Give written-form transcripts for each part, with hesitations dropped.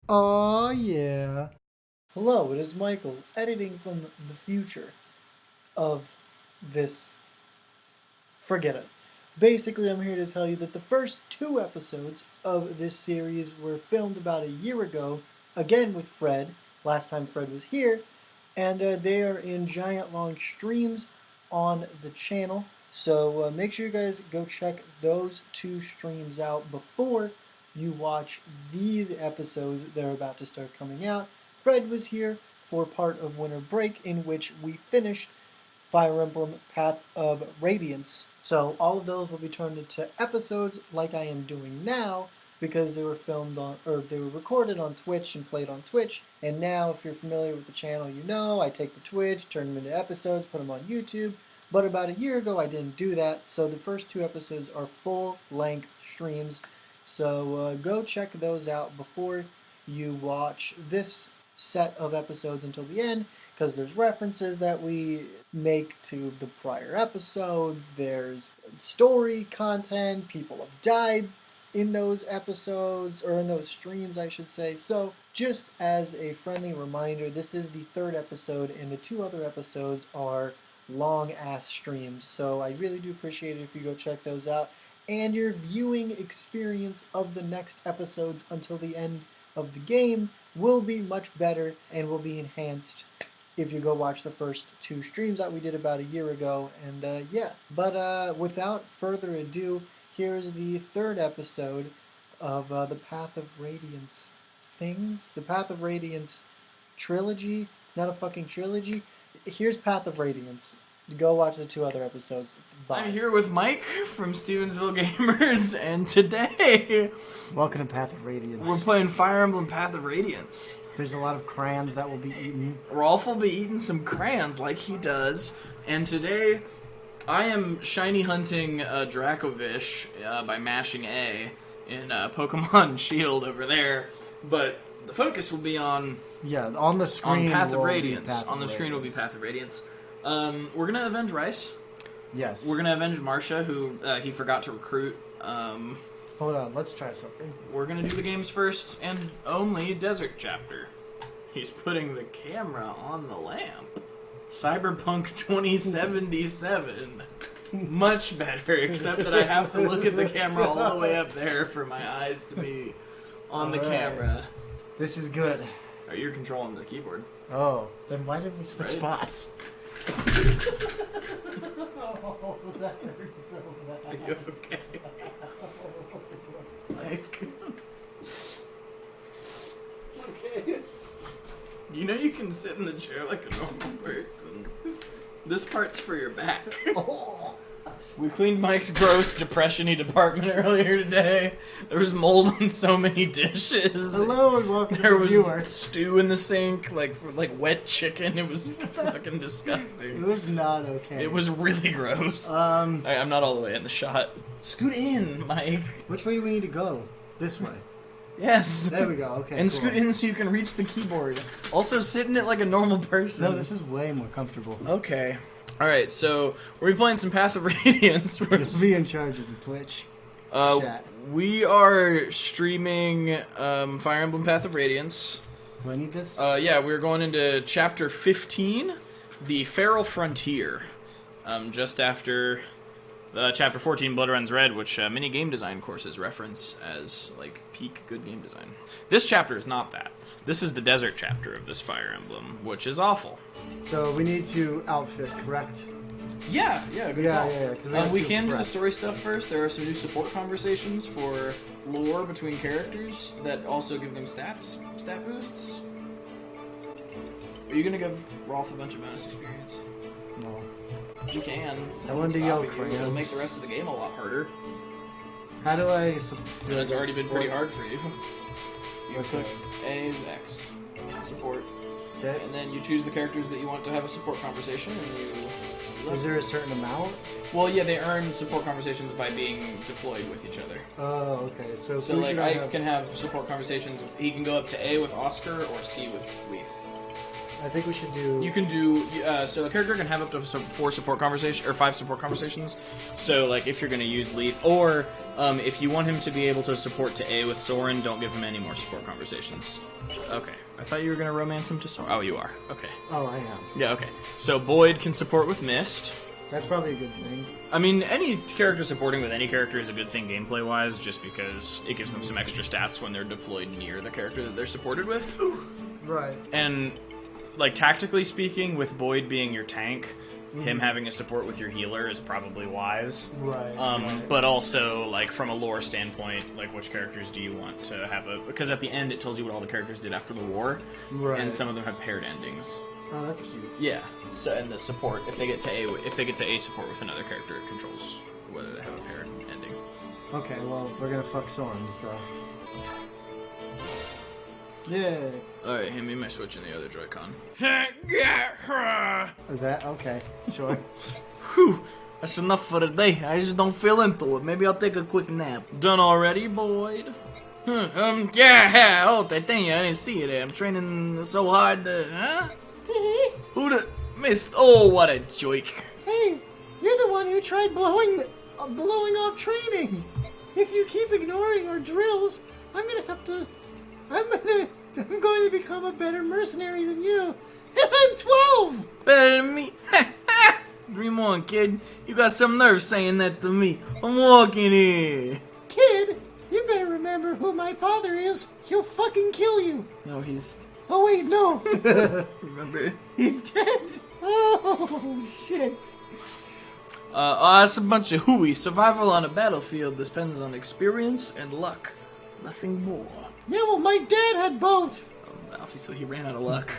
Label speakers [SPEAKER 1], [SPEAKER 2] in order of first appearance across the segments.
[SPEAKER 1] Oh yeah. Hello, it is Michael, editing from the future of this. Forget it. Basically, I'm here to tell you that the first two episodes of this series were filmed about a year ago, again with Fred. Last time Fred was here, and they are in giant long streams on the channel. So make sure you guys go check those two streams out before you watch these episodes that are about to start coming out. Fred was here for part of winter break, in which we finished Fire Emblem Path of Radiance. So all of those will be turned into episodes like I am doing now, because they were filmed on, or they were recorded on Twitch and played on Twitch. And now, if you're familiar with the channel, you know I take the Twitch, turn them into episodes, put them on YouTube. But about a year ago, I didn't do that. So the first two episodes are full-length streams. So go check those out before you watch this set of episodes until the end, because there's references that we make to the prior episodes. There's story content. People have died in those episodes, or in those streams, I should say. So, just as a friendly reminder, this is the third episode, and the two other episodes are long-ass streams. So, I really do appreciate it if you go check those out. And your viewing experience of the next episodes until the end of the game will be much better and will be enhanced if you go watch the first two streams that we did about a year ago. And yeah, but without further ado, here's the third episode of the Path of Radiance things. The Path of Radiance trilogy. It's not a fucking trilogy. Here's Path of Radiance. Go watch the two other episodes. Bye.
[SPEAKER 2] I'm here with Mike from StevensvilleGamers, and today
[SPEAKER 3] Welcome to Path of Radiance.
[SPEAKER 2] we're playing Fire Emblem Path of Radiance.
[SPEAKER 3] There's a lot of crayons that will be eaten.
[SPEAKER 2] Rolf will be eating some crayons like he does, and today I am shiny hunting Dracovish by mashing A in Pokemon Shield over there, but the focus will be on
[SPEAKER 3] On the screen
[SPEAKER 2] Path of
[SPEAKER 3] will be
[SPEAKER 2] Radiance.
[SPEAKER 3] Path
[SPEAKER 2] On the
[SPEAKER 3] of
[SPEAKER 2] screen will be
[SPEAKER 3] Radiance.
[SPEAKER 2] Path of Radiance. We're gonna avenge Rice.
[SPEAKER 3] Yes.
[SPEAKER 2] We're gonna avenge Marcia, who he forgot to recruit.
[SPEAKER 3] Hold on, let's try something.
[SPEAKER 2] We're gonna do the game's first and only desert chapter. He's putting the camera on the lamp. Cyberpunk 2077. Much better, except that I have to look at the camera all the way up there for my eyes to be on the
[SPEAKER 3] Alright.
[SPEAKER 2] camera.
[SPEAKER 3] This is good.
[SPEAKER 2] Oh, you're controlling the keyboard.
[SPEAKER 3] Oh, then why did we switch
[SPEAKER 2] Right.
[SPEAKER 3] spots? Oh, that hurts so
[SPEAKER 2] Are
[SPEAKER 3] bad.
[SPEAKER 2] you okay? Like,
[SPEAKER 3] Okay.
[SPEAKER 2] you know you can sit in the chair like a normal person. This part's for your back.
[SPEAKER 3] Oh.
[SPEAKER 2] We cleaned Mike's gross depression-y department earlier today. There was mold on so many dishes.
[SPEAKER 3] Hello and welcome
[SPEAKER 2] There
[SPEAKER 3] to
[SPEAKER 2] was
[SPEAKER 3] the viewers.
[SPEAKER 2] stew in the sink, like wet chicken. It was fucking
[SPEAKER 3] It
[SPEAKER 2] disgusting.
[SPEAKER 3] was not okay.
[SPEAKER 2] It was really gross. I'm not all the way in the shot. Scoot in, Mike.
[SPEAKER 3] Which way do we need to go? This way.
[SPEAKER 2] Yes.
[SPEAKER 3] There we go. Okay.
[SPEAKER 2] And
[SPEAKER 3] cool.
[SPEAKER 2] scoot in so you can reach the keyboard. Also, sit in it like a normal person.
[SPEAKER 3] No, this is way more comfortable.
[SPEAKER 2] Okay. Alright, so we're playing some Path of Radiance.
[SPEAKER 3] You'll be in charge of the Twitch chat.
[SPEAKER 2] We are streaming Fire Emblem Path of Radiance.
[SPEAKER 3] Do I need this?
[SPEAKER 2] Yeah, we're going into Chapter 15, The Feral Frontier. Just after Chapter 14, Blood Runs Red, which many game design courses reference as, like, peak good game design. This chapter is not that. This is the desert chapter of this Fire Emblem, which is awful.
[SPEAKER 3] So we need to outfit, correct?
[SPEAKER 2] Yeah, good call.
[SPEAKER 3] Yeah, 'cause
[SPEAKER 2] We
[SPEAKER 3] have
[SPEAKER 2] can
[SPEAKER 3] to
[SPEAKER 2] do the
[SPEAKER 3] prep.
[SPEAKER 2] story stuff first. There are some new support conversations for lore between characters that also give them stat boosts. Are you gonna give Rolf a bunch of bonus experience?
[SPEAKER 3] No.
[SPEAKER 2] You can.
[SPEAKER 3] I wanted to yell
[SPEAKER 2] It'll make
[SPEAKER 3] crayons.
[SPEAKER 2] the rest of the game a lot harder.
[SPEAKER 3] How do I...
[SPEAKER 2] And it's already been pretty hard for you. You
[SPEAKER 3] What's
[SPEAKER 2] click A is X, support,
[SPEAKER 3] Okay.
[SPEAKER 2] and then you choose the characters that you want to have a support conversation, and you...
[SPEAKER 3] Is there a certain amount?
[SPEAKER 2] Well, yeah, they earn support conversations by being deployed with each other.
[SPEAKER 3] Oh, okay. So
[SPEAKER 2] So,
[SPEAKER 3] who
[SPEAKER 2] like,
[SPEAKER 3] should
[SPEAKER 2] I
[SPEAKER 3] have?
[SPEAKER 2] can have support conversations with... He can go up to A with Oscar or C with Leith.
[SPEAKER 3] I think we should do...
[SPEAKER 2] You can do, so a character can have up to 4 support conversations, or 5 support conversations. So, like, if you're going to use Leaf, or if you want him to be able to support to A with Soren, don't give him any more support conversations. Okay. I thought you were going to romance him to Soren. Oh, you are. Okay.
[SPEAKER 3] Oh, I am.
[SPEAKER 2] Yeah, okay. So Boyd can support with Mist.
[SPEAKER 3] That's probably a good thing.
[SPEAKER 2] I mean, any character supporting with any character is a good thing gameplay-wise, just because it gives them some extra stats when they're deployed near the character that they're supported with.
[SPEAKER 3] Right.
[SPEAKER 2] And, like, tactically speaking, with Boyd being your tank, him having a support with your healer is probably wise.
[SPEAKER 3] Right.
[SPEAKER 2] But also, like, from a lore standpoint, like, which characters do you want to have a... Because at the end, it tells you what all the characters did after the war, and some of them have paired endings.
[SPEAKER 3] Oh, that's cute.
[SPEAKER 2] Yeah. So, and the support, if they get to A support with another character, it controls whether they have a paired ending.
[SPEAKER 3] Okay, well, we're gonna fuck Soren, so... Yeah.
[SPEAKER 2] Alright, hand me my Switch and the other Joy-Con.
[SPEAKER 3] Is that? Okay, sure.
[SPEAKER 2] Whew. That's enough for today. I just don't feel into it. Maybe I'll take a quick nap. Done already, Boyd? Yeah. Oh, thing, I didn't see you there. I'm training so hard that, huh? Who the... Missed? Oh, what a joke.
[SPEAKER 3] Hey, you're the one who tried blowing off training. If you keep ignoring our drills, I'm going to become a better mercenary than you. And I'm 12!
[SPEAKER 2] Better than me? Dream on, kid. You got some nerve saying that to me. I'm walking here.
[SPEAKER 3] Kid, you better remember who my father is. He'll fucking kill you.
[SPEAKER 2] No, he's...
[SPEAKER 3] Oh, wait, no.
[SPEAKER 2] Remember?
[SPEAKER 3] He's dead. Oh, shit.
[SPEAKER 2] That's a bunch of hooey. Survival on a battlefield depends on experience and luck. Nothing more.
[SPEAKER 3] Yeah, well, my dad had both.
[SPEAKER 2] Obviously, he ran out of luck.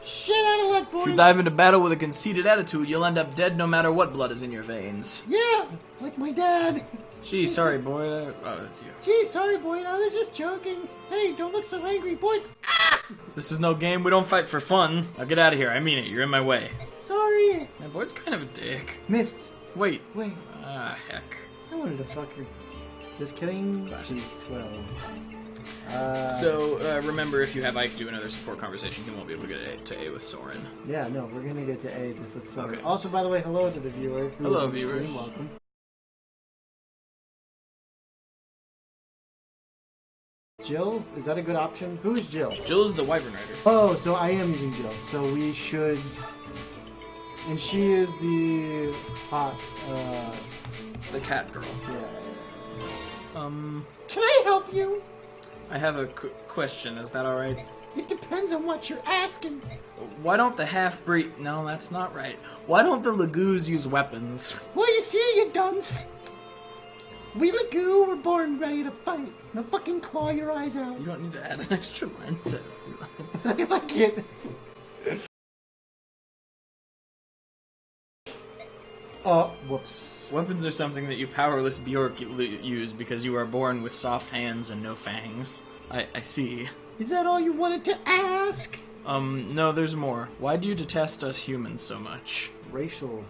[SPEAKER 3] Shit out of luck, boys.
[SPEAKER 2] If you dive into battle with a conceited attitude, you'll end up dead no matter what blood is in your veins.
[SPEAKER 3] Yeah, like my dad.
[SPEAKER 2] Gee, sorry, Boyd. Oh, that's you.
[SPEAKER 3] Gee, sorry, Boyd. I was just joking. Hey, don't look so angry, Boyd. Ah!
[SPEAKER 2] This is no game. We don't fight for fun. Now get out of here. I mean it. You're in my way.
[SPEAKER 3] Sorry.
[SPEAKER 2] Man, Boyd's kind of a dick.
[SPEAKER 3] Missed.
[SPEAKER 2] Wait.
[SPEAKER 3] Wait.
[SPEAKER 2] Ah, heck.
[SPEAKER 3] I wanted to fuck her. Just kidding. She's 12.
[SPEAKER 2] So, remember, if you have Ike do another support conversation, he won't be able to get to A with Soren.
[SPEAKER 3] Yeah, no, we're gonna get to A with Soren.
[SPEAKER 2] Okay.
[SPEAKER 3] Also, by the way, hello to the viewer.
[SPEAKER 2] Hello, viewers.
[SPEAKER 3] Welcome. Jill? Is that a good option? Who's Jill?
[SPEAKER 2] Jill is the Wyvern Rider.
[SPEAKER 3] Oh, so I am using Jill. So we should... And she is the hot,
[SPEAKER 2] The cat girl.
[SPEAKER 3] yeah. Can I help you?
[SPEAKER 2] I have a question. Is that alright?
[SPEAKER 3] It depends on what you're asking.
[SPEAKER 2] Why don't the half-breed... No, that's not right. Why don't the Lagoos use weapons?
[SPEAKER 3] Well, you see, you dunce. We Lagoo were born ready to fight. Now fucking claw your eyes out.
[SPEAKER 2] You don't need to add an extra line to
[SPEAKER 3] I like it. Oh, whoops.
[SPEAKER 2] Weapons are something that you powerless Bjork use because you are born with soft hands and no fangs. I see.
[SPEAKER 3] Is that all you wanted to ask?
[SPEAKER 2] No, there's more. Why do you detest us humans so much?
[SPEAKER 3] Racial,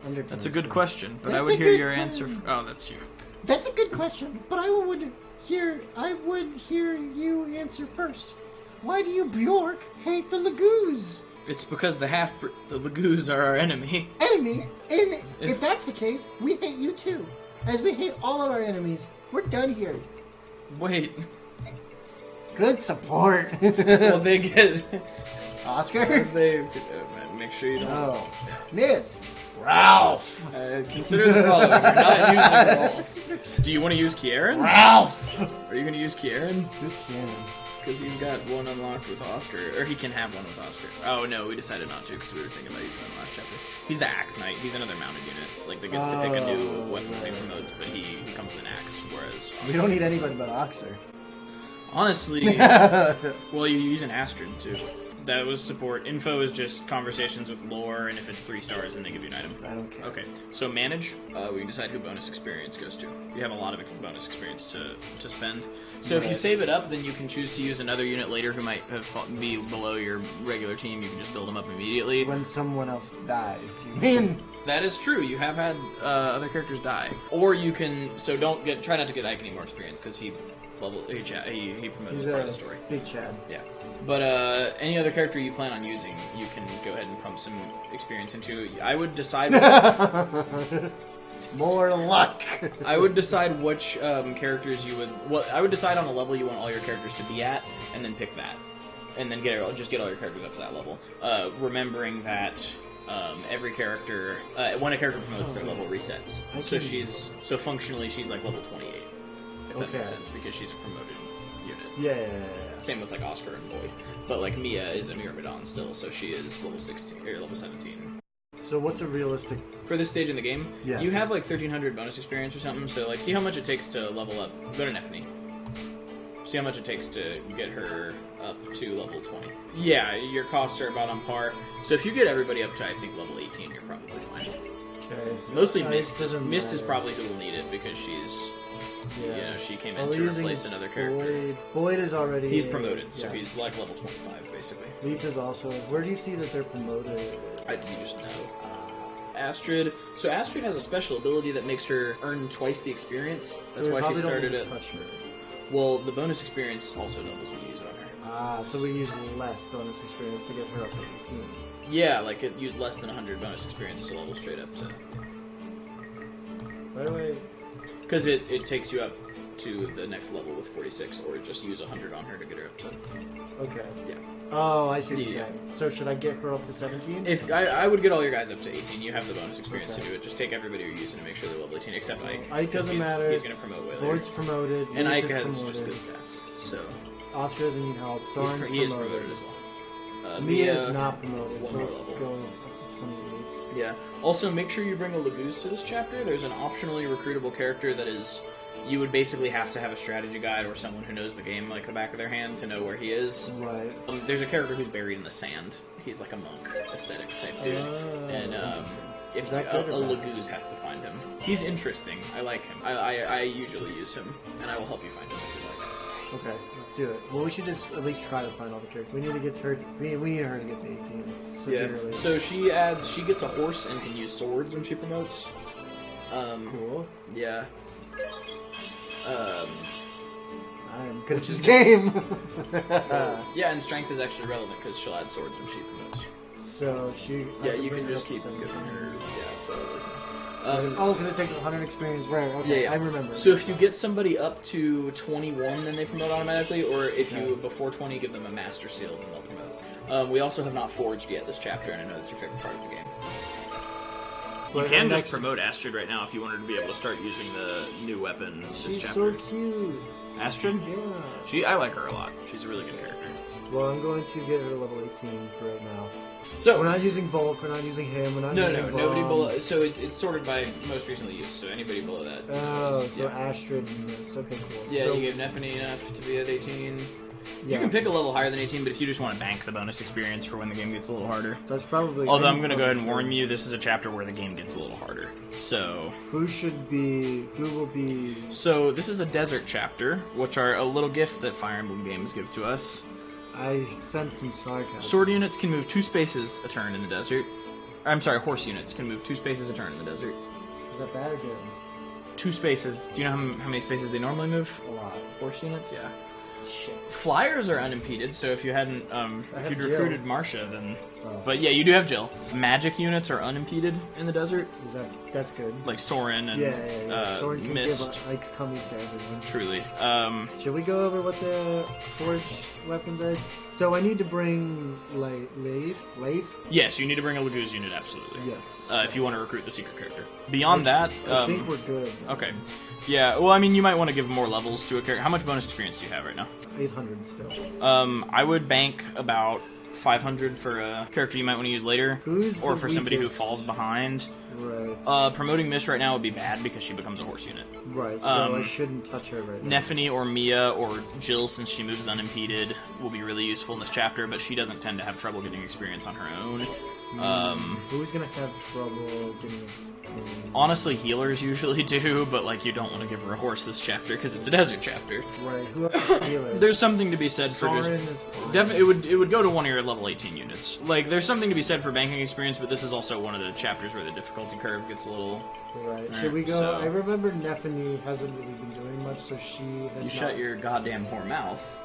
[SPEAKER 3] undertones.
[SPEAKER 2] That's a good question, but I
[SPEAKER 3] That's
[SPEAKER 2] would
[SPEAKER 3] a
[SPEAKER 2] hear
[SPEAKER 3] good
[SPEAKER 2] your
[SPEAKER 3] question.
[SPEAKER 2] answer. Oh, that's you.
[SPEAKER 3] That's a good question, but I would hear you answer first. Why do you Bjork hate the Lagoos?
[SPEAKER 2] It's because the Lagoos are our enemy.
[SPEAKER 3] Enemy? And if that's the case, we hate you too. As we hate all of our enemies. We're done here.
[SPEAKER 2] Wait.
[SPEAKER 3] Good support.
[SPEAKER 2] Well, they get...
[SPEAKER 3] Oscar?
[SPEAKER 2] As they... make sure you don't...
[SPEAKER 3] Oh. Miss. Ralph.
[SPEAKER 2] Consider the following. You're not using Rolf. Do you want to use Kieran?
[SPEAKER 3] Ralph.
[SPEAKER 2] Are you going to use Kieran?
[SPEAKER 3] Who's Kieran?
[SPEAKER 2] Because he's got one unlocked with Oscar. Or he can have one with Oscar. Oh, no, we decided not to because we were thinking about using him in the last chapter. He's the Axe Knight. He's another mounted unit. Like, that gets to pick a new weapon between modes, but he comes with an axe, whereas...
[SPEAKER 3] We don't need anybody but Oxer.
[SPEAKER 2] Honestly, well, you use an Astrid, too. That was support. Info is just conversations with lore, and if it's 3 stars, then they give you an item.
[SPEAKER 3] I don't care.
[SPEAKER 2] Okay, so manage, we can decide who bonus experience goes to. You have a lot of bonus experience to spend. So if you save it up, then you can choose to use another unit later who might be below your regular team. You can just build them up immediately.
[SPEAKER 3] When someone else dies, you mean?
[SPEAKER 2] That is true. You have had other characters die. Or you can, so try not to get Ike any more experience, because he level. He promotes
[SPEAKER 3] He's
[SPEAKER 2] as part
[SPEAKER 3] a
[SPEAKER 2] of the story.
[SPEAKER 3] big Chad.
[SPEAKER 2] Yeah. But any other character you plan on using, you can go ahead and pump some experience into. I would decide.
[SPEAKER 3] More luck.
[SPEAKER 2] I would decide which characters you would. Well, I would decide on the level you want all your characters to be at, and then pick that, and then get all your characters up to that level. Remembering that every character, when a character promotes, their level resets. So functionally she's like level 28, if that makes sense, because she's a promoted unit.
[SPEAKER 3] Yeah.
[SPEAKER 2] Same with like Oscar and Lloyd, but like Mia is a Myrmidon still, so she is level 16 or level 17.
[SPEAKER 3] So what's a realistic...
[SPEAKER 2] For this stage in the game,
[SPEAKER 3] Yes.
[SPEAKER 2] you have like 1,300 bonus experience or something, so like see how much it takes to level up. Go to Nephany. See how much it takes to get her up to level 20. Yeah, your costs are about on par. So if you get everybody up to, I think, level 18, you're probably fine.
[SPEAKER 3] Okay.
[SPEAKER 2] Mostly
[SPEAKER 3] It
[SPEAKER 2] Mist.
[SPEAKER 3] doesn't
[SPEAKER 2] Mist is
[SPEAKER 3] matter.
[SPEAKER 2] probably who will need it because she's, she came in
[SPEAKER 3] Are we
[SPEAKER 2] to
[SPEAKER 3] using
[SPEAKER 2] replace another character.
[SPEAKER 3] Boyd is already...
[SPEAKER 2] He's promoted, so
[SPEAKER 3] yes.
[SPEAKER 2] he's like level 25, basically.
[SPEAKER 3] Leaf is also... Where do you see that they're promoted?
[SPEAKER 2] You just know. Astrid. So Astrid has a special ability that makes her earn twice the experience. That's
[SPEAKER 3] So we
[SPEAKER 2] why she
[SPEAKER 3] probably don't
[SPEAKER 2] started
[SPEAKER 3] need
[SPEAKER 2] at...
[SPEAKER 3] to touch her.
[SPEAKER 2] Well, the bonus experience also doubles when you use it on her.
[SPEAKER 3] So we use less bonus experience to get her up to 18.
[SPEAKER 2] Yeah, like it used less than 100 bonus experience to level straight up to...
[SPEAKER 3] By the way...
[SPEAKER 2] Because it takes you up to the next level with 46, or just use 100 on her to get her up to...
[SPEAKER 3] Okay.
[SPEAKER 2] Yeah.
[SPEAKER 3] Oh, I see what you're
[SPEAKER 2] Yeah.
[SPEAKER 3] saying. So should I get her up to 17?
[SPEAKER 2] If I would get all your guys up to 18, you have the bonus experience to do it. Just take everybody you're using to make sure they're level 18, except Ike.
[SPEAKER 3] Ike
[SPEAKER 2] 'cause
[SPEAKER 3] doesn't
[SPEAKER 2] he's,
[SPEAKER 3] matter.
[SPEAKER 2] He's going to promote way later.
[SPEAKER 3] Boyd's promoted.
[SPEAKER 2] And
[SPEAKER 3] Leaf
[SPEAKER 2] Ike
[SPEAKER 3] is
[SPEAKER 2] has
[SPEAKER 3] promoted.
[SPEAKER 2] just good stats, so...
[SPEAKER 3] Oscar doesn't need help. Soren's
[SPEAKER 2] He is promoted as well.
[SPEAKER 3] Mia is not promoted,
[SPEAKER 2] one
[SPEAKER 3] so
[SPEAKER 2] more
[SPEAKER 3] let's
[SPEAKER 2] level.
[SPEAKER 3] go up to 28.
[SPEAKER 2] Yeah. Also, make sure you bring a Laguz to this chapter. There's an optionally recruitable character that is... You would basically have to have a strategy guide or someone who knows the game like the back of their hand to know where he is.
[SPEAKER 3] Right.
[SPEAKER 2] There's a character who's buried in the sand. He's like a monk aesthetic type dude. And
[SPEAKER 3] interesting.
[SPEAKER 2] if
[SPEAKER 3] Is that
[SPEAKER 2] a
[SPEAKER 3] good or bad?
[SPEAKER 2] Laguz has to find him. He's interesting. I like him. I usually use him, and I will help you find him if you like.
[SPEAKER 3] Okay, let's do it. Well, we should just at least try to find all the characters. We need to get her. We need her to get to 18 severely.
[SPEAKER 2] Yeah. So she gets a horse and can use swords when she promotes.
[SPEAKER 3] Cool.
[SPEAKER 2] Yeah.
[SPEAKER 3] I'm good at this game.
[SPEAKER 2] Yeah, and strength is actually relevant because she'll add swords when she promotes.
[SPEAKER 3] So she.
[SPEAKER 2] Yeah,
[SPEAKER 3] I
[SPEAKER 2] you
[SPEAKER 3] bring
[SPEAKER 2] can
[SPEAKER 3] her
[SPEAKER 2] just
[SPEAKER 3] up to
[SPEAKER 2] keep
[SPEAKER 3] 17.
[SPEAKER 2] giving her. Yeah, totally.
[SPEAKER 3] Oh, because it takes 100 experience. Right. Okay,
[SPEAKER 2] Yeah.
[SPEAKER 3] I remember.
[SPEAKER 2] So if you get somebody up to 21, then they promote automatically, or if you before 20 give them a master seal, then they'll promote. We also have not forged yet this chapter, and I know that's your favorite part of the game. You
[SPEAKER 3] But
[SPEAKER 2] can just
[SPEAKER 3] next-
[SPEAKER 2] promote Astrid right now if you wanted to be able to start using the new weapon this
[SPEAKER 3] She's
[SPEAKER 2] chapter.
[SPEAKER 3] so cute.
[SPEAKER 2] Astrid?
[SPEAKER 3] Yeah.
[SPEAKER 2] I like her a lot. She's a really good character.
[SPEAKER 3] Well, I'm going to get her to level 18 for right now.
[SPEAKER 2] So
[SPEAKER 3] We're not using Volk. We're not using him. We're not
[SPEAKER 2] no,
[SPEAKER 3] using
[SPEAKER 2] nobody
[SPEAKER 3] Braum.
[SPEAKER 2] below. So it's sorted by most recently used. So anybody below that.
[SPEAKER 3] Oh,
[SPEAKER 2] is-
[SPEAKER 3] so
[SPEAKER 2] yeah.
[SPEAKER 3] Astrid and Mist. Okay, cool.
[SPEAKER 2] Yeah,
[SPEAKER 3] so,
[SPEAKER 2] you gave Nephany enough to be at 18.
[SPEAKER 3] yeah,
[SPEAKER 2] You can pick a level higher than 18, but if you just want to bank the bonus experience for when the game gets a little harder.
[SPEAKER 3] That's probably.
[SPEAKER 2] Although I'm going to go ahead and
[SPEAKER 3] sure.
[SPEAKER 2] warn you, this is a chapter where the game gets a little harder. So
[SPEAKER 3] Who will be?
[SPEAKER 2] this is a desert chapter, which are a little gift that Fire Emblem games give to us.
[SPEAKER 3] I sense some sarcasm.
[SPEAKER 2] Sword units can move 2 spaces a turn in the desert. I'm sorry, horse units can move 2 spaces a turn in the desert.
[SPEAKER 3] Is that bad or good?
[SPEAKER 2] 2 spaces. Do you know how many spaces they normally move?
[SPEAKER 3] A lot.
[SPEAKER 2] Horse units, yeah.
[SPEAKER 3] Shit.
[SPEAKER 2] Flyers are unimpeded, so if you hadn't, if
[SPEAKER 3] have
[SPEAKER 2] you'd
[SPEAKER 3] Jill.
[SPEAKER 2] recruited Marcia, then.
[SPEAKER 3] Oh.
[SPEAKER 2] But yeah, you do have Jill. Magic units are unimpeded in the desert,
[SPEAKER 3] That's good?
[SPEAKER 2] like Soren and
[SPEAKER 3] Yeah. Soren can
[SPEAKER 2] Mist.
[SPEAKER 3] give Ike's cummies to everyone.
[SPEAKER 2] Truly.
[SPEAKER 3] Should we go over what the forged weapons are? So I need to bring Leif.
[SPEAKER 2] Yes, you need to bring a Laguz unit, absolutely.
[SPEAKER 3] Yes.
[SPEAKER 2] If you want to recruit the secret character. Beyond that,
[SPEAKER 3] I think we're good.
[SPEAKER 2] okay. Yeah, well, I mean, you might want to give more levels to a character. How much bonus experience do you have right now?
[SPEAKER 3] 800 still.
[SPEAKER 2] I would bank about 500 for a character you might want to use later.
[SPEAKER 3] Who's
[SPEAKER 2] or
[SPEAKER 3] the
[SPEAKER 2] for somebody who
[SPEAKER 3] weakest?
[SPEAKER 2] falls behind.
[SPEAKER 3] Right.
[SPEAKER 2] Promoting Mist right now would be bad because she becomes a horse unit.
[SPEAKER 3] Right. So I shouldn't touch her right now.
[SPEAKER 2] Nephany or Mia or Jill, since she moves unimpeded, will be really useful in this chapter, but she doesn't tend to have trouble getting experience on her own.
[SPEAKER 4] Who's gonna have trouble getting explained?
[SPEAKER 2] Honestly, healers usually do, but like you don't want to give her a horse this chapter because it's a desert chapter.
[SPEAKER 4] Right. Who else healer?
[SPEAKER 2] There's something to be said for just
[SPEAKER 4] Soren is fine.
[SPEAKER 2] definitely it would go to one of your level 18 units. Like there's something to be said for banking experience, but this is also one of the chapters where the difficulty curve gets a little.
[SPEAKER 4] Right. Should we go?
[SPEAKER 2] So-
[SPEAKER 4] I remember Neffany hasn't really been doing much, so she has.
[SPEAKER 2] You shut your goddamn whore mouth.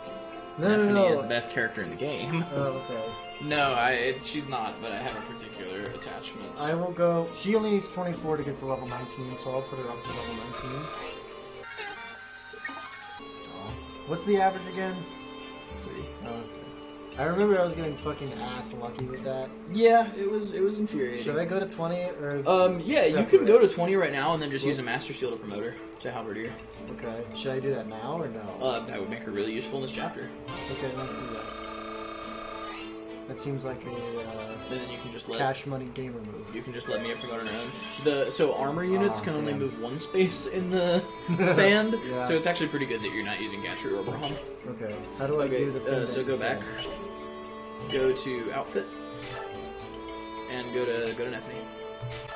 [SPEAKER 4] No,
[SPEAKER 2] Stephanie is the best character in the game.
[SPEAKER 4] Oh, okay.
[SPEAKER 2] No, she's not, but I have a particular attachment.
[SPEAKER 4] I will go. She only needs 24 to get to level 19, so I'll put her up to level 19. Oh. What's the average again?
[SPEAKER 2] 3.
[SPEAKER 4] Oh, okay. I remember I was getting fucking ass lucky with that.
[SPEAKER 2] Yeah, it was infuriating.
[SPEAKER 4] Should I go to 20 or?
[SPEAKER 2] Yeah, you can
[SPEAKER 4] separate?
[SPEAKER 2] go to 20 right now and then just use a Master Seal to promote her to Halberdier.
[SPEAKER 4] Okay. Should I do that now or no?
[SPEAKER 2] That would make her really useful in this chapter.
[SPEAKER 4] Okay, let's do that. That seems like a
[SPEAKER 2] And then you can just let
[SPEAKER 4] cash money gamer move.
[SPEAKER 2] you can just let Mia promote on her own. So armor units can only
[SPEAKER 4] damn.
[SPEAKER 2] move one space in the sand,
[SPEAKER 4] Yeah.
[SPEAKER 2] so it's actually pretty good that you're not using Gatry or Brahm.
[SPEAKER 4] Okay. How do I do the thing?
[SPEAKER 2] So
[SPEAKER 4] that
[SPEAKER 2] go
[SPEAKER 4] you
[SPEAKER 2] back,
[SPEAKER 4] said?
[SPEAKER 2] go to outfit, and go to Neffany.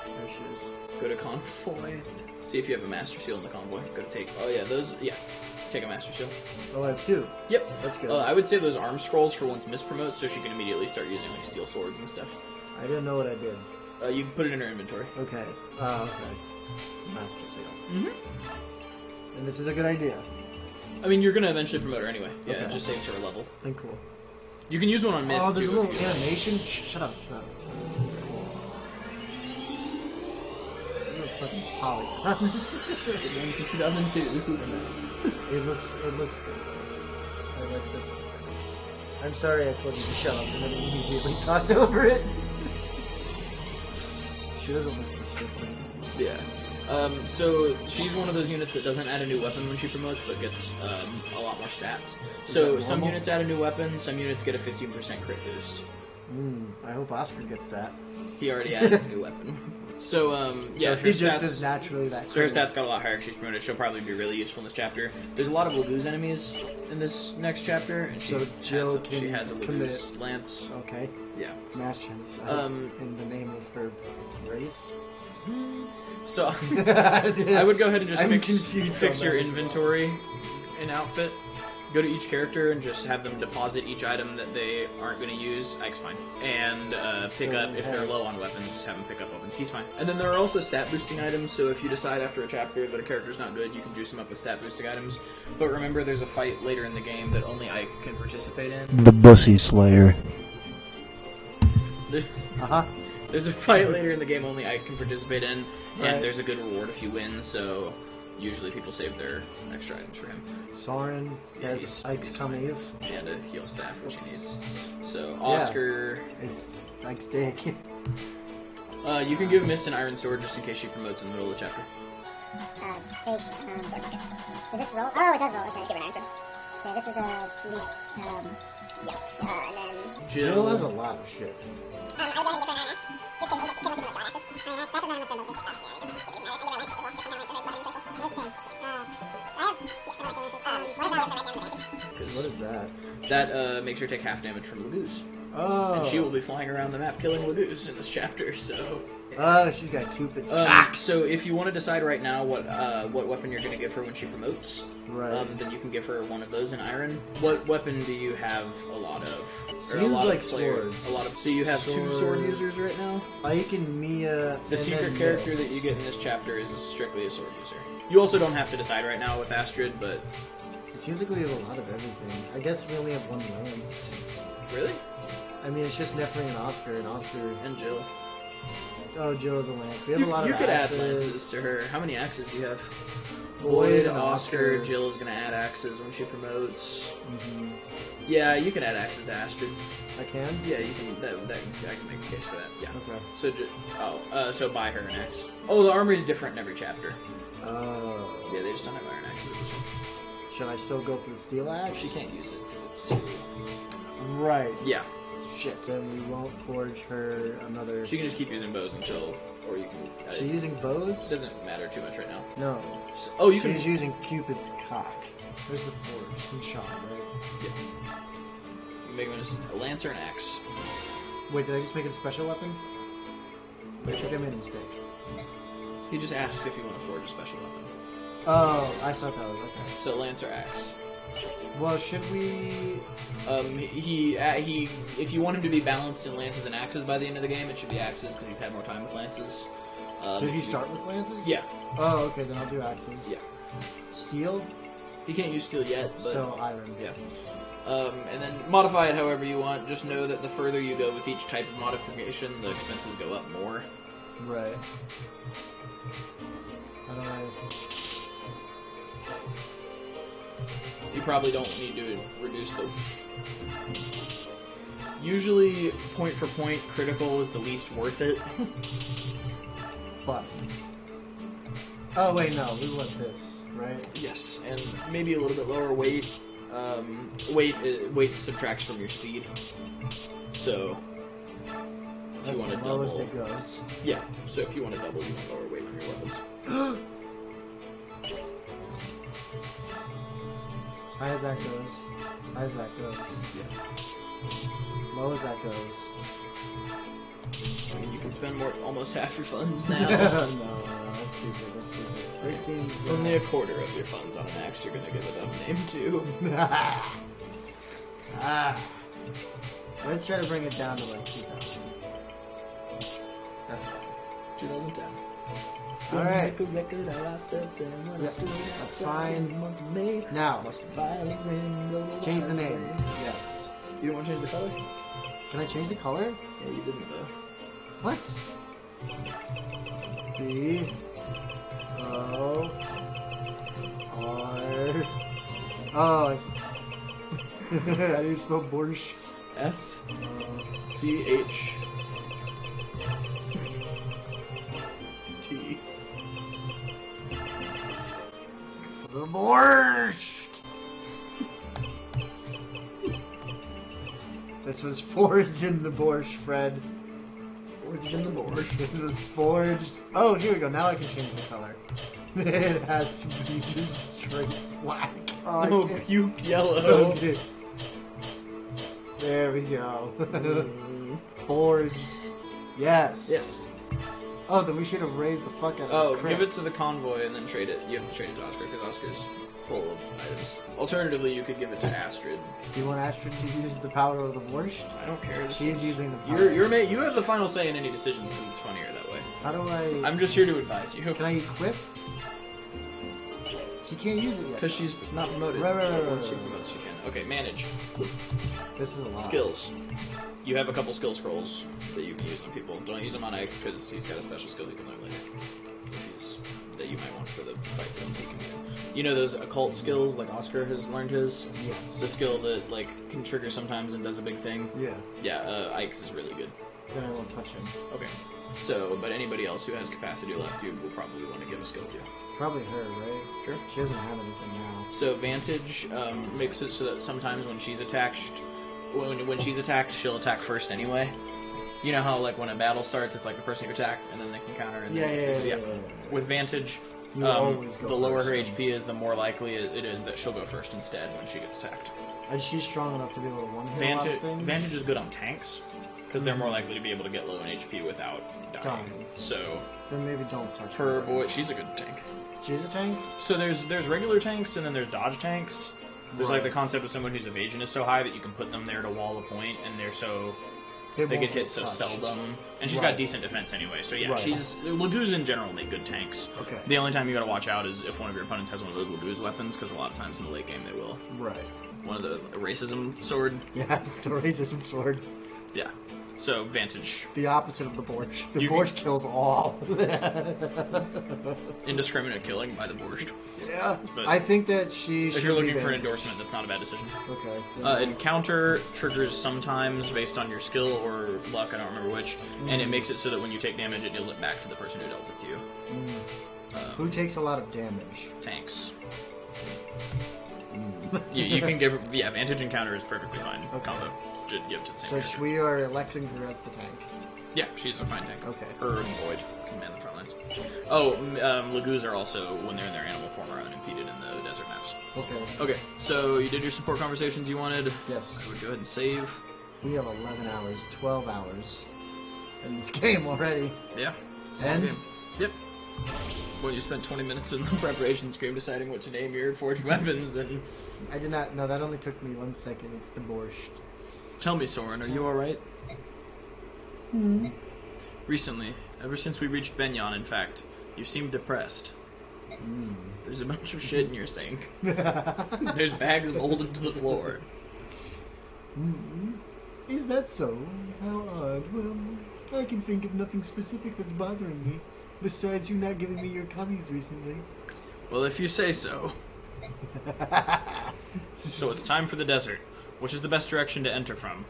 [SPEAKER 4] There she is.
[SPEAKER 2] Go to convoy. See if you have a Master Seal in the convoy. Go to take. Oh yeah, those. Yeah, take a Master Seal.
[SPEAKER 4] Oh, I have 2.
[SPEAKER 2] Yep.
[SPEAKER 4] That's good.
[SPEAKER 2] I would say those arm scrolls for once Miss promotes, so she can immediately start using like steel swords and stuff.
[SPEAKER 4] I didn't know what I did.
[SPEAKER 2] You can put it in her inventory.
[SPEAKER 4] Okay. Okay. Master Seal.
[SPEAKER 2] Mm-hmm.
[SPEAKER 4] And this is a good idea.
[SPEAKER 2] I mean, you're gonna eventually promote her anyway. Yeah,
[SPEAKER 4] Okay.
[SPEAKER 2] it just saves her a level.
[SPEAKER 4] And cool.
[SPEAKER 2] You can use one on Miss
[SPEAKER 4] Oh,
[SPEAKER 2] too.
[SPEAKER 4] there's a
[SPEAKER 2] if
[SPEAKER 4] little
[SPEAKER 2] you want.
[SPEAKER 4] animation. Shut up. Shut up. That's cool. Those fucking polygons.
[SPEAKER 2] It's a game from 2002.
[SPEAKER 4] It looks good. I like this. I'm sorry I told you to shut up and then immediately talked over it. She doesn't look this different.
[SPEAKER 2] Yeah. So she's one of those units that doesn't add a new weapon when she promotes, but gets a lot more stats. So
[SPEAKER 4] that
[SPEAKER 2] some
[SPEAKER 4] normal?
[SPEAKER 2] units add a new weapon, some units get a 15% crit boost.
[SPEAKER 4] I hope Oscar gets that.
[SPEAKER 2] He already added a new weapon. So yeah,
[SPEAKER 4] So
[SPEAKER 2] her
[SPEAKER 4] he just
[SPEAKER 2] stats.
[SPEAKER 4] is naturally that.
[SPEAKER 2] So her
[SPEAKER 4] cool.
[SPEAKER 2] stats got a lot higher if she's promoted. She'll probably be really useful in this chapter. There's a lot of Laguz enemies in this next chapter, and
[SPEAKER 4] So Jill
[SPEAKER 2] she has a
[SPEAKER 4] can
[SPEAKER 2] Laguz
[SPEAKER 4] commit-
[SPEAKER 2] lance.
[SPEAKER 4] Okay.
[SPEAKER 2] Yeah.
[SPEAKER 4] Master's. In the name of her race.
[SPEAKER 2] So I would go ahead and just
[SPEAKER 4] I'm
[SPEAKER 2] fix
[SPEAKER 4] confused on
[SPEAKER 2] your
[SPEAKER 4] that as
[SPEAKER 2] inventory and outfit. Go to each character and just have them deposit each item that they aren't going to use. Ike's fine. And pick
[SPEAKER 4] So
[SPEAKER 2] up, if they're low on weapons, just have them pick up weapons. He's fine. And then there are also stat boosting items, so if you decide after a chapter that a character's not good, you can juice them up with stat boosting items. But remember, there's a fight later in the game that only Ike can participate in.
[SPEAKER 4] The Bussy Slayer.
[SPEAKER 2] There's a fight later in the game only Ike can participate in, and
[SPEAKER 4] Right.
[SPEAKER 2] there's a good reward if you win, so usually people save their extra items for him.
[SPEAKER 4] Soren
[SPEAKER 2] Yeah,
[SPEAKER 4] has
[SPEAKER 2] he's
[SPEAKER 4] Ike's tummies.
[SPEAKER 2] And a heal staff, which he needs. So, Oscar,
[SPEAKER 4] It's Ike's dick.
[SPEAKER 2] you can give Mist an Iron Sword just in case she promotes in the middle of the chapter.
[SPEAKER 5] Sword. Okay. Does this roll? Oh, it does roll. Okay. Just give her an answer. Okay, this is the least, yeah. And then...
[SPEAKER 4] Jill has a lot of shit.
[SPEAKER 5] I would go ahead and give her an axe. Just because she can use axes. Iron axe. That doesn't have much of a stuff. Yeah, it doesn't really matter. I give her an axe as well. Just so now it's a weapon crystal. Where's the thing? I have... Yeah, what is that right now with the
[SPEAKER 4] What is that?
[SPEAKER 2] That makes her take half damage from Laguz.
[SPEAKER 4] Oh.
[SPEAKER 2] And she will be flying around the map killing Laguz in this chapter, so...
[SPEAKER 4] Oh, she's got Cupid's
[SPEAKER 2] So if you want to decide right now what weapon you're going to give her when she promotes,
[SPEAKER 4] Right.
[SPEAKER 2] then you can give her one of those in Iron. What weapon do you have a lot of? Or a
[SPEAKER 4] Seems
[SPEAKER 2] lot
[SPEAKER 4] like
[SPEAKER 2] of players.
[SPEAKER 4] swords.
[SPEAKER 2] A lot of. So you have two sword
[SPEAKER 4] Sword.
[SPEAKER 2] users right now.
[SPEAKER 4] Ike and Mia.
[SPEAKER 2] The
[SPEAKER 4] and
[SPEAKER 2] secret
[SPEAKER 4] then
[SPEAKER 2] character
[SPEAKER 4] Mist.
[SPEAKER 2] that you get in this chapter is strictly a sword user. You also don't have to decide right now with Astrid, but
[SPEAKER 4] It seems like we have a lot of everything. I guess we only have one lance.
[SPEAKER 2] really,
[SPEAKER 4] I mean, it's just Neffany and Oscar,
[SPEAKER 2] and Jill.
[SPEAKER 4] Oh, Jill is a lance. We have a lot
[SPEAKER 2] You
[SPEAKER 4] of
[SPEAKER 2] could
[SPEAKER 4] axes.
[SPEAKER 2] add lances to her. How many axes do you have?
[SPEAKER 4] Boyd and
[SPEAKER 2] Oscar.
[SPEAKER 4] Oscar.
[SPEAKER 2] Jill is gonna add axes when she promotes.
[SPEAKER 4] Mhm.
[SPEAKER 2] Yeah, you can add axes to Astrid.
[SPEAKER 4] I can?
[SPEAKER 2] Yeah, you can. That I can make a case for that. Yeah.
[SPEAKER 4] Okay.
[SPEAKER 2] So so buy her an axe. Oh, the armory is different in every chapter.
[SPEAKER 4] Oh.
[SPEAKER 2] Yeah, they just don't have iron axes in this one.
[SPEAKER 4] Should I still go for the steel axe?
[SPEAKER 2] She can't use it because it's too.
[SPEAKER 4] Right.
[SPEAKER 2] Yeah,
[SPEAKER 4] Shit. Then we won't forge her another.
[SPEAKER 2] she can just keep using bows until, or you can.
[SPEAKER 4] She using bows?
[SPEAKER 2] It doesn't matter too much right now.
[SPEAKER 4] No.
[SPEAKER 2] So, oh, you
[SPEAKER 4] She's
[SPEAKER 2] can.
[SPEAKER 4] using Cupid's cock. There's the forge and shot, right?
[SPEAKER 2] Yeah. You can make one a lance or an axe.
[SPEAKER 4] Wait, did I just make it a special weapon? I think I made a mistake.
[SPEAKER 2] He just asks if you want to forge a special weapon.
[SPEAKER 4] Oh, I thought that was okay.
[SPEAKER 2] So lance or axe.
[SPEAKER 4] Well, should we...
[SPEAKER 2] If you want him to be balanced in lances and axes by the end of the game, it should be axes because he's had more time with lances.
[SPEAKER 4] Did he start with lances?
[SPEAKER 2] Yeah.
[SPEAKER 4] Oh, okay, then I'll do axes.
[SPEAKER 2] Yeah.
[SPEAKER 4] Steel?
[SPEAKER 2] He can't use steel yet, but...
[SPEAKER 4] So, iron.
[SPEAKER 2] Yeah. And then modify it however you want. Just know that the further you go with each type of modification, the expenses go up more.
[SPEAKER 4] Right. How do I...
[SPEAKER 2] You probably don't need to reduce the... Usually, point for point, critical is the least worth it.
[SPEAKER 4] But... Oh, wait, no, we want this, right?
[SPEAKER 2] Yes, and maybe a little bit lower weight. Weight subtracts from your speed. So, if
[SPEAKER 4] That's
[SPEAKER 2] you want to
[SPEAKER 4] the lowest
[SPEAKER 2] double...
[SPEAKER 4] it goes.
[SPEAKER 2] Yeah, so if you want to double, you want lower weight from your weapons.
[SPEAKER 4] High as that goes. High as that goes.
[SPEAKER 2] Yeah.
[SPEAKER 4] Low as that goes.
[SPEAKER 2] I mean, you can spend almost half your funds now.
[SPEAKER 4] no, that's stupid, that's stupid. This seems...
[SPEAKER 2] Only a quarter of your funds on an axe you're gonna give a dumb name to.
[SPEAKER 4] Let's try to bring it down to like 2,000. That's fine.
[SPEAKER 2] 2010.
[SPEAKER 4] Alright.
[SPEAKER 2] Yes,
[SPEAKER 4] Yes, that's fine. Now, change the name. Yes.
[SPEAKER 2] You don't want to change the color?
[SPEAKER 4] Can I change the color?
[SPEAKER 2] Yeah, you didn't though.
[SPEAKER 4] What? B O R. Oh, I see. How do you spell borscht?
[SPEAKER 2] SCHT.
[SPEAKER 4] It's the borscht. This was forged in the borscht, Fred.
[SPEAKER 2] Forged in the borscht.
[SPEAKER 4] This was forged. Oh, here we go. Now I can change the color. It has to be just straight black. Oh, I
[SPEAKER 2] No,
[SPEAKER 4] can't-
[SPEAKER 2] puke yellow.
[SPEAKER 4] Okay. There we go. Forged. Yes.
[SPEAKER 2] Yes.
[SPEAKER 4] Oh, then we should have raised the fuck out of
[SPEAKER 2] Oh,
[SPEAKER 4] his
[SPEAKER 2] give it
[SPEAKER 4] crits.
[SPEAKER 2] to the convoy and then trade it. You have to trade it to Oscar because Oscar's full of items. Alternatively, you could give it to Astrid.
[SPEAKER 4] Do you want Astrid to use the power of the borscht?
[SPEAKER 2] I don't care.
[SPEAKER 4] She's using the power.
[SPEAKER 2] You have the final say in any decisions because it's funnier that way.
[SPEAKER 4] How do I...
[SPEAKER 2] I'm just here to advise you.
[SPEAKER 4] Can I equip? She can't use it yet.
[SPEAKER 2] Because she's not promoted.
[SPEAKER 4] Right.
[SPEAKER 2] Once she promotes, she can. Okay, manage.
[SPEAKER 4] This is a lot.
[SPEAKER 2] Skills. You have a couple skill scrolls that you can use on people. Don't use them on Ike because he's got a special skill he can learn later. That you might want for the fight that he can do. You know those occult skills like Oscar has learned his?
[SPEAKER 4] Yes.
[SPEAKER 2] The skill that like can trigger sometimes and does a big thing?
[SPEAKER 4] Yeah.
[SPEAKER 2] Yeah, Ike's is really good.
[SPEAKER 4] Then I won't touch him.
[SPEAKER 2] Okay. So, but anybody else who has capacity left, you will probably want to give a skill to.
[SPEAKER 4] Probably her, right?
[SPEAKER 2] Sure.
[SPEAKER 4] She doesn't have anything now.
[SPEAKER 2] So Vantage makes it so that sometimes when she's attacked, when she's attacked, she'll attack first anyway. You know how like when a battle starts, it's like the person you attack, and then they can counter. And
[SPEAKER 4] Yeah.
[SPEAKER 2] With Vantage,
[SPEAKER 4] You always go
[SPEAKER 2] the lower
[SPEAKER 4] first,
[SPEAKER 2] her
[SPEAKER 4] so.
[SPEAKER 2] HP is, the more likely it is that she'll go first instead when she gets attacked.
[SPEAKER 4] And she's strong enough to be able to one-hit a lot of things.
[SPEAKER 2] Vantage is good on tanks because they're more likely to be able to get low in HP without dying. So
[SPEAKER 4] Then maybe don't touch
[SPEAKER 2] her boy, she's a good tank.
[SPEAKER 4] She's a tank?
[SPEAKER 2] So there's regular tanks and then there's dodge tanks. There's like
[SPEAKER 4] Right.
[SPEAKER 2] the concept of someone whose evasion is so high that you can put them there to wall a point, and they're so they
[SPEAKER 4] won't
[SPEAKER 2] get hit so
[SPEAKER 4] touched.
[SPEAKER 2] seldom, and she's
[SPEAKER 4] Right.
[SPEAKER 2] got decent defense anyway. So yeah,
[SPEAKER 4] Right.
[SPEAKER 2] Laguz in general make good tanks.
[SPEAKER 4] Okay.
[SPEAKER 2] The only time you gotta watch out is if one of your opponents has one of those Laguz weapons, because a lot of times in the late game they will.
[SPEAKER 4] Right.
[SPEAKER 2] One of the racism sword.
[SPEAKER 4] Yeah, it's the racism sword.
[SPEAKER 2] Yeah. So Vantage,
[SPEAKER 4] The opposite of the borscht. The
[SPEAKER 2] You
[SPEAKER 4] borscht kills all.
[SPEAKER 2] indiscriminate killing by the borscht.
[SPEAKER 4] Yeah.
[SPEAKER 2] But
[SPEAKER 4] I think that she should
[SPEAKER 2] If you're
[SPEAKER 4] be
[SPEAKER 2] looking for an
[SPEAKER 4] Vantage.
[SPEAKER 2] endorsement, that's not a bad decision.
[SPEAKER 4] Okay.
[SPEAKER 2] Encounter triggers sometimes based on your skill or luck, I don't remember which, and it makes it so that when you take damage, it deals it back to the person who dealt it to you.
[SPEAKER 4] Who takes a lot of damage?
[SPEAKER 2] Tanks. you can give... Yeah, Vantage Encounter is perfectly fine.
[SPEAKER 4] Okay.
[SPEAKER 2] Combo. Just give it to the same
[SPEAKER 4] So
[SPEAKER 2] character.
[SPEAKER 4] we are electing her as the tank.
[SPEAKER 2] Yeah, she's a fine tank.
[SPEAKER 4] Okay.
[SPEAKER 2] Her and Void can man the front lines. Oh, Laguz are also, when they're in their animal form, are unimpeded in the desert maps.
[SPEAKER 4] Okay.
[SPEAKER 2] Okay, so you did your support conversations you wanted.
[SPEAKER 4] Yes.
[SPEAKER 2] I would go ahead and save.
[SPEAKER 4] We have 11 hours, 12 hours in this game already.
[SPEAKER 2] Yeah. It's a long
[SPEAKER 4] And?
[SPEAKER 2] game. Yep. Well, you spent 20 minutes in the preparation screen deciding what to name your forged weapons, and...
[SPEAKER 4] I did not. No, that only took me 1 second. It's the BORSCHT.
[SPEAKER 2] Tell me, Soren, are you alright?
[SPEAKER 4] Hmm.
[SPEAKER 2] Recently, ever since we reached Benyon, in fact, you seem depressed. There's a bunch of shit in your sink. There's bags molded to the floor.
[SPEAKER 4] Is that so? How odd. Well, I can think of nothing specific that's bothering me, besides you not giving me your cummies recently.
[SPEAKER 2] Well, if you say so. So it's time for the desert. Which is the best direction to enter from?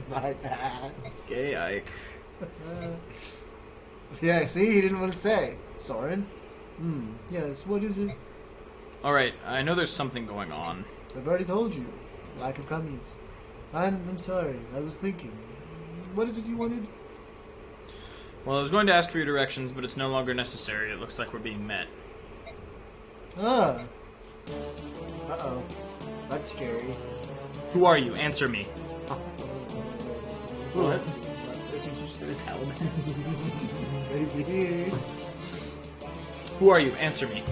[SPEAKER 4] My ass.
[SPEAKER 2] Gay Ike.
[SPEAKER 4] Yeah, see, he didn't want to say. Soren? Yes, what is it?
[SPEAKER 2] Alright, I know there's something going on.
[SPEAKER 4] I've already told you. Lack of cummies. I'm sorry. I was thinking. What is it you wanted?
[SPEAKER 2] Well, I was going to ask for your directions, but it's no longer necessary. It looks like we're being met.
[SPEAKER 4] Ah. Uh-oh. That's scary.
[SPEAKER 2] Who are you? Answer me.
[SPEAKER 4] What?
[SPEAKER 2] I think you just said it's Taliban.
[SPEAKER 4] Maybe.
[SPEAKER 2] Who are you? Answer me.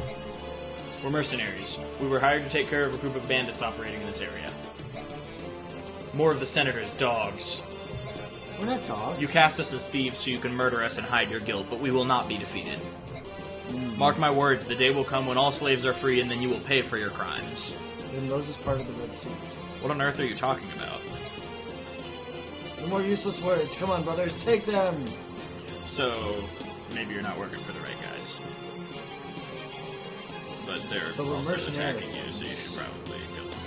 [SPEAKER 2] We're mercenaries. We were hired to take care of a group of bandits operating in this area. More of the Senator's dogs.
[SPEAKER 4] We're not dogs.
[SPEAKER 2] You cast us as thieves so you can murder us and hide your guilt, but we will not be defeated. Mark my words, the day will come when all slaves are free and then you will pay for your crimes.
[SPEAKER 4] Then Rose is part of the Red Sea.
[SPEAKER 2] What on earth are you talking about?
[SPEAKER 4] No more useless words. Come on, brothers, take them.
[SPEAKER 2] So, maybe you're not working for the right guys. But they're
[SPEAKER 4] But we're
[SPEAKER 2] also
[SPEAKER 4] mercenaries.
[SPEAKER 2] attacking you, so you should probably kill them.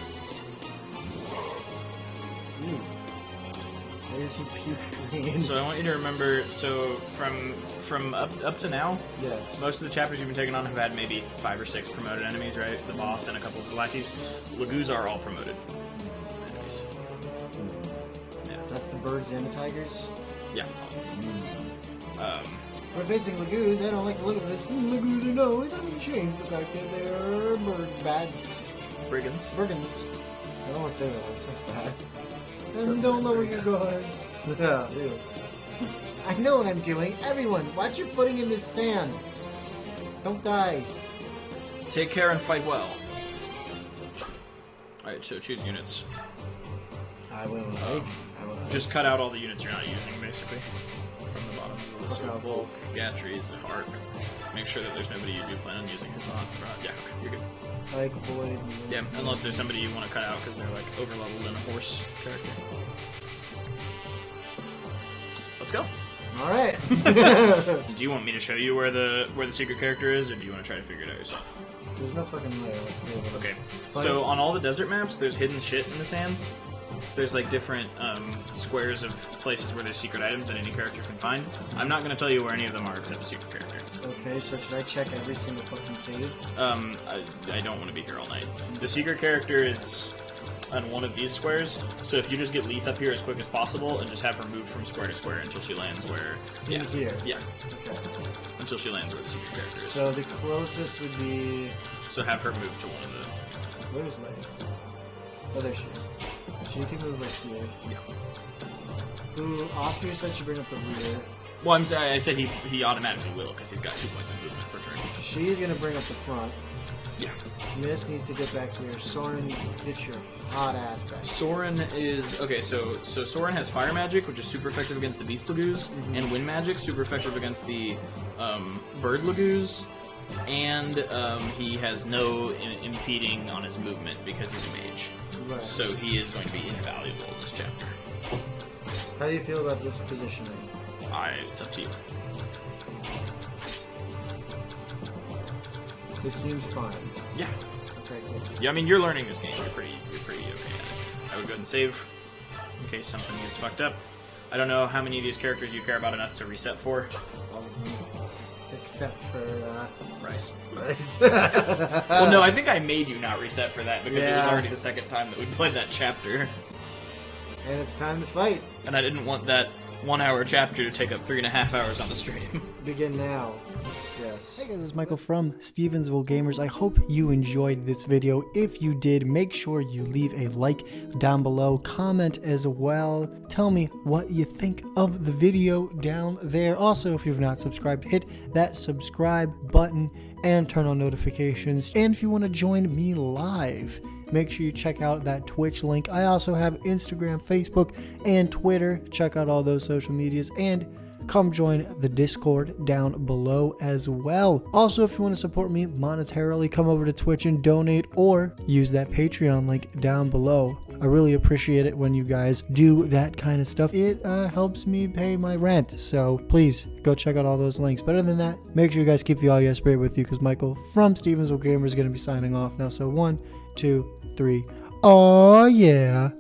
[SPEAKER 4] Why does he puke green?
[SPEAKER 2] So I want you to remember, so from up to now,
[SPEAKER 4] Yes.
[SPEAKER 2] most of the chapters you've been taking on have had maybe 5 or 6 promoted enemies, right? The boss and a couple of his lackeys. Laguz are all promoted enemies. Yeah.
[SPEAKER 4] That's the birds and the tigers.
[SPEAKER 2] Yeah.
[SPEAKER 4] We're facing Laguz. I don't like the look of this. Laguz, no, it doesn't change the fact that they are bad
[SPEAKER 2] Brigands.
[SPEAKER 4] brigands. I don't want to say that. That's bad. And don't lower your guards. Yeah, ew. I know what I'm doing. Everyone, watch your footing in this sand. Don't die.
[SPEAKER 2] Take care and fight well. Alright, so choose units.
[SPEAKER 4] I will. I will.
[SPEAKER 2] Just cut out all the units you're not using, basically. From the bottom.
[SPEAKER 4] Fuck
[SPEAKER 2] So
[SPEAKER 4] out
[SPEAKER 2] Volk, Gatries, Arc. Make sure that there's nobody you do plan on using who's not. Yeah, okay, you're good.
[SPEAKER 4] Like Void.
[SPEAKER 2] Yeah, unless there's somebody you want to cut out because they're like overleveled in a horse character. Let's go.
[SPEAKER 4] All right.
[SPEAKER 2] Do you want me to show you where the secret character is, or do you want to try to figure it out yourself?
[SPEAKER 4] There's no fucking way.
[SPEAKER 2] Okay.
[SPEAKER 4] Fine.
[SPEAKER 2] So on all the desert maps, there's hidden shit in the sands. There's like different squares of places where there's secret items that any character can find. I'm not going to tell you where any of them are except the secret character.
[SPEAKER 4] Okay, so should I check every single fucking cave?
[SPEAKER 2] I don't want to be here all night. The secret character is on one of these squares, so if you just get Leith up here as quick as possible and just have her move from square to square until she lands where...
[SPEAKER 4] In here?
[SPEAKER 2] Yeah,
[SPEAKER 4] Okay.
[SPEAKER 2] until she lands where the secret character is.
[SPEAKER 4] So the closest would be...
[SPEAKER 2] So have her move to one of the...
[SPEAKER 4] Where's Leith? Oh, there she is. She can move like here.
[SPEAKER 2] Yeah.
[SPEAKER 4] Who Oscar said should bring up the rear.
[SPEAKER 2] Well, I said he automatically will because he's got 2 points of movement per turn.
[SPEAKER 4] She's gonna bring up the front.
[SPEAKER 2] Yeah.
[SPEAKER 4] Miss needs to get back here. Soren, you can get your hot ass back.
[SPEAKER 2] Soren is... Okay, so Soren has Fire Magic, which is super effective against the Beast Laguz, and Wind Magic, super effective against the Bird Laguz, and he has no impeding on his movement because he's a mage.
[SPEAKER 4] Right.
[SPEAKER 2] So he is going to be invaluable in this chapter.
[SPEAKER 4] How do you feel about this positioning?
[SPEAKER 2] It's up to you.
[SPEAKER 4] This seems fine.
[SPEAKER 2] Yeah.
[SPEAKER 4] Okay, cool.
[SPEAKER 2] Yeah, I mean, you're learning this game. You're pretty okay at it. I would go ahead and save in case something gets fucked up. I don't know how many of these characters you care about enough to reset for.
[SPEAKER 4] All of them. Except for,
[SPEAKER 2] Rice.
[SPEAKER 4] Rice.
[SPEAKER 2] Well, no, I think I made you not reset for that because it was
[SPEAKER 4] Yeah.
[SPEAKER 2] already the second time that we played that chapter.
[SPEAKER 4] And it's time to fight.
[SPEAKER 2] And I didn't want that 1 hour chapter to take up 3.5 hours on the stream.
[SPEAKER 4] Begin now. Yes.
[SPEAKER 1] Hey guys, it's Michael from StevensvilleGamers. I hope you enjoyed this video. If you did, make sure you leave a like down below, comment as well. Tell me what you think of the video down there. Also, if you've not subscribed, hit that subscribe button and turn on notifications. And if you want to join me live, make sure you check out that Twitch link. I also have Instagram, Facebook, and Twitter. Check out all those social medias and come join the Discord down below as well. Also, if you want to support me monetarily, come over to Twitch and donate or use that Patreon link down below. I really appreciate it when you guys do that kind of stuff. It helps me pay my rent. So please go check out all those links. But other than that, make sure you guys keep the all yes spirit with you because Michael from StevensvilleGamers is going to be signing off now. So 1, 2, 3. Oh yeah.